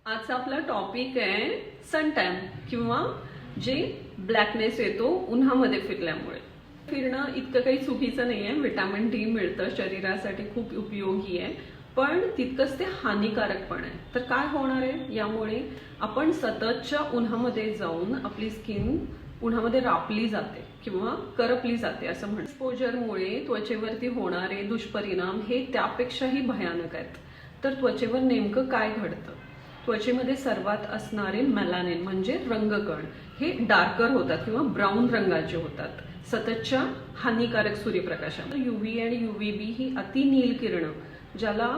आजचा आपला टॉपिक आहे सन टॅन किंवा जे ब्लॅकनेस येतो उन्हामध्ये फिरल्यामुळे. फिरणं इतकं काही चुकीचं नाहीये, विटॅमिन डी मिळतं, शरीरासाठी खूप उपयोगी आहे, पण तितकंच ते हानिकारक पण आहे. तर काय होणार आहे यामुळे? आपण सततच्या उन्हामध्ये जाऊन आपली स्किन उन्हामध्ये रापली जाते किंवा करपली जाते असं म्हणतात. एक्सपोजरमुळे त्वचेवरती होणारे दुष्परिणाम हे त्यापेक्षाही भयानक आहेत. तर त्वचेवर नेमकं काय घडतं? त्वचेमध्ये सर्वात असणारे मेलानिन म्हणजे रंगकण हे डार्कर होतात किंवा ब्राऊन रंगाचे होतात सततच्या हानिकारक सूर्यप्रकाशात. यूव्ही आणि यूव्हीबी ही अतिनील किरण ज्याला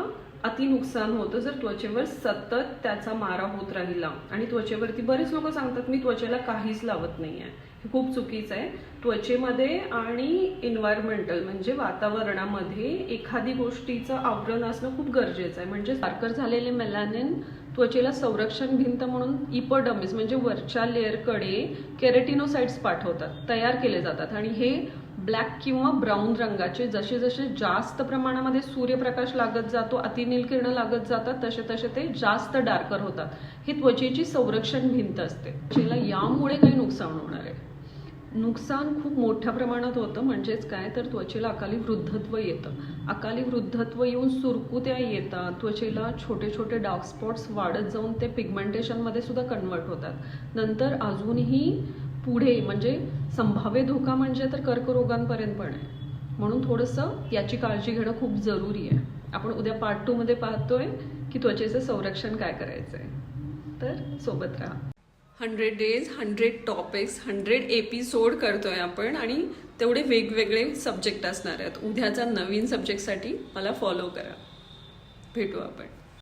अति नुकसान होतं जर त्वचेवर सतत त्याचा मारा होत राहिला. आणि त्वचेवरती बरेच लोक सांगतात मी त्वचेला काहीच लावत नाहीये, हे खूप चुकीचं आहे. त्वचेमध्ये आणि इन्व्हायरमेंटल म्हणजे वातावरणामध्ये एखादी गोष्टीचं आवरण असणं खूप गरजेचं आहे. म्हणजे डार्कर झालेले मेलानिन त्वचेला संरक्षण भिंत म्हणून इपडर्मिस म्हणजे वरच्या लेअरकडे केराटिनोसाइट्स पाठवतात, तयार केले जातात. आणि हे ब्लॅक किंवा ब्राऊन रंगाचे जसे जसे जास्त प्रमाणामध्ये सूर्यप्रकाश लागत जातो, अतिनील किरण लागत जातात, तसे तसे ते जास्त डार्कर होतात. ही त्वचेची संरक्षण भिंत असते. त्वचेला यामुळे काही नुकसान होणार आहे. नुकसान खूप मोठ्या प्रमाणात होतं. म्हणजेच काय तर त्वचेला अकाली वृद्धत्व येतं. अकाली वृद्धत्व येऊन सुरकुत्या येतात, त्वचेला छोटे छोटे डार्क स्पॉट्स वाढत जाऊन ते पिगमेंटेशनमध्ये सुद्धा कन्वर्ट होतात. नंतर अजूनही पुढे म्हणजे संभाव्य धोका म्हणजे तर कर्करोगांपर्यंत पण आहे. म्हणून थोडंसं याची काळजी घेणं खूप जरुरी आहे. आपण उद्या पार्ट 2 मध्ये पाहतोय की त्वचेचं संरक्षण काय करायचंय. तर सोबत राहा. 100 डेज 100 टॉपिक्स 100 एपिसोड करतोय आपण आणि तेवढे वेगवेगळे सब्जेक्ट असणार आहेत. उद्याचा नवीन सब्जेक्टसाठी मला फॉलो करा. भेटू आपण.